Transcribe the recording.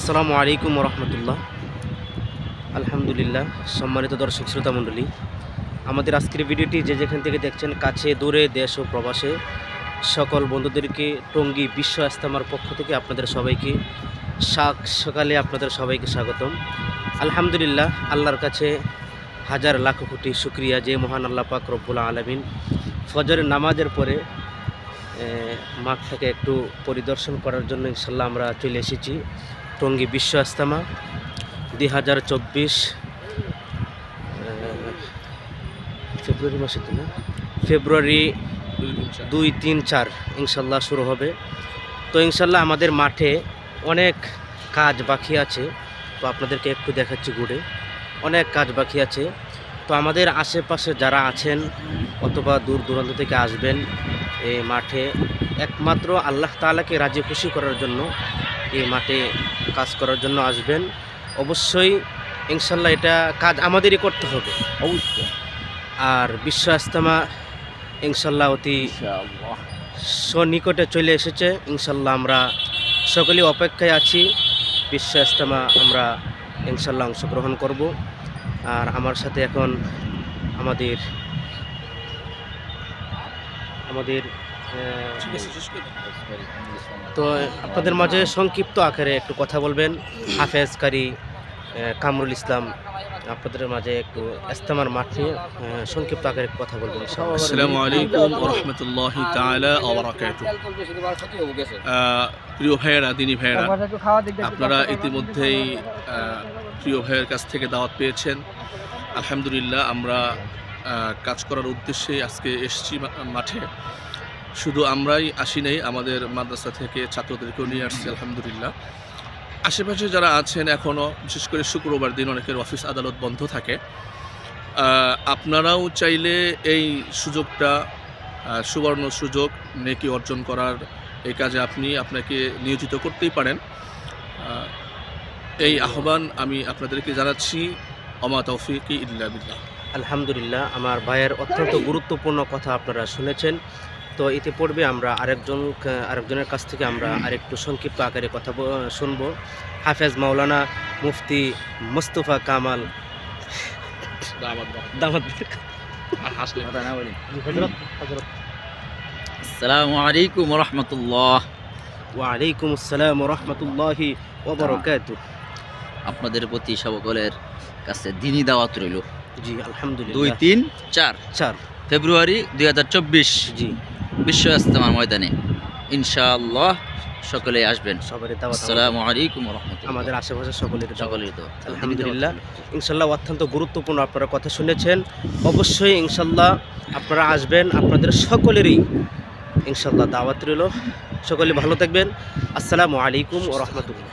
আসসালামু আলাইকুম রহমতুল্লাহ। আলহামদুলিল্লাহ। সম্মানিত দর্শক শ্রোতা মণ্ডলী, আমাদের আজকের ভিডিওটি যে যেখান থেকে দেখছেন, কাছে দূরে দেশ ও প্রবাসে, সকল বন্ধুদেরকে টঙ্গী বিশ্ব ইজতেমার পক্ষ থেকে আপনাদের সবাইকে সকালে আপনাদের সবাইকে স্বাগতম। আলহামদুলিল্লাহ, আল্লাহর কাছে হাজার লাখ কোটি শুকরিয়া যে মহান আল্লাহ পাক রব্বুল আলামিন ফজরের নামাজের পরে মাঠটাকে একটু পরিদর্শন করার জন্য ইনশাল্লাহ আমরা চলে এসেছি। টঙ্গী বিশ্ব ইজতেমা 2024 ফেব্রুয়ারি মাসে, তো না, ফেব্রুয়ারি 2, 3, 4 ইনশাল্লাহ শুরু হবে। তো ইনশাল্লাহ আমাদের মাঠে অনেক কাজ বাকি আছে, তো আপনাদেরকে একটু দেখাচ্ছি ঘুরে। অনেক কাজ বাকি আছে। তো আমাদের আশেপাশে যারা আছেন অথবা দূর দূরান্ত থেকে আসবেন এই মাঠে, একমাত্র আল্লাহ তাআলাকে রাজি খুশি করার জন্য এই মাঠে কাজ করার জন্য আসবেন। অবশ্যই ইনশাল্লাহ এটা কাজ আমাদেরই করতে হবে অবশ্যই। আর বিশ্ব ইজতেমা ইনশাল্লাহ অতি সন্নিকটে চলে এসেছে। ইনশাল্লাহ আমরা সকলেই অপেক্ষায় আছি। বিশ্ব ইজতেমা আমরা ইনশাল্লাহ অংশগ্রহণ করব। আর আমার সাথে এখন আমাদের তো আপনাদের মাঝে সংক্ষিপ্ত আকারে একটু কথা বলবেন হাফেজ কারি কামরুল ইসলাম, আপনাদের মাঝে একটু ইজতেমার মাঠ নিয়ে সংক্ষিপ্ত আকারে কথা বলবেন। আসসালামু আলাইকুম ওয়া রাহমাতুল্লাহি তাআলা ওয়া বারাকাতুহু। প্রিয় ভাইয়েরা, দিনী ভাইয়েরা, আপনারা ইতিমধ্যেই প্রিয় ভাইয়ের কাছ থেকে দাওয়াত পেয়েছেন। আলহামদুলিল্লাহ, আমরা কাজ করার উদ্দেশ্যে আজকে এসেছি মাঠে। শুধু আমরাই আসি নাই, আমাদের মাদ্রাসা থেকে ছাত্রদেরকেও নিয়ে আসছি আলহামদুলিল্লাহ। আশেপাশে যারা আছেন, এখনও বিশেষ করে শুক্রবার দিন অনেকের অফিস আদালত বন্ধ থাকে। আপনারাও চাইলে এই সুযোগটা, সুবর্ণ সুযোগ, নেকি অর্জন করার এই কাজে আপনাকে নিয়োজিত করতেই পারেন। এই আহ্বান আমি আপনাদেরকে জানাচ্ছি। ওমা তৌফিকি ইল্লা বিল্লাহ। আলহামদুলিল্লাহ, আমার ভাইয়ের অত্যন্ত গুরুত্বপূর্ণ কথা আপনারা শুনেছেন। তো ইতিপূর্বে আমরা আরেকজনের কাছ থেকে আমরা আরেকটু সংক্ষিপ্ত আকারে কথা শুনব। হাফেজ মাওলানা মুফতি মুস্তফা কামাল আসসালামু আলাইকুম ওয়া রাহমাতুল্লাহ। ওয়া আলাইকুম আসসালাম ওয়া রাহমাতুল্লাহি ওয়া বারাকাতুহু। আপনাদের প্রতি সকলের কাছে দ্বীনি দাওয়াত রইল। জি আলহামদুলিল্লাহ। 2, 3, 4 ফেব্রুয়ারি 2024 জি বিশ্ব ইজতেমার ময়দানে ইনশাআল্লাহ সকলে আসবেন। সবারই দাওয়াত। আসসালামু আলাইকুম ওয়া রাহমাতুল্লাহ। আমাদের আশেপাশে সকলের দাওয়াত। আলহামদুলিল্লাহ। ইনশাআল্লাহ অত্যন্ত গুরুত্বপূর্ণ আপনারা কথা শুনেছেন। অবশ্যই ইনশাআল্লাহ আপনারা আসবেন, আপনাদের সকলেরই ইনশাআল্লাহ দাওয়াত রইল। সকলে ভালো থাকবেন। আসসালামু আলাইকুম ওয়া রাহমাতুল্লাহ।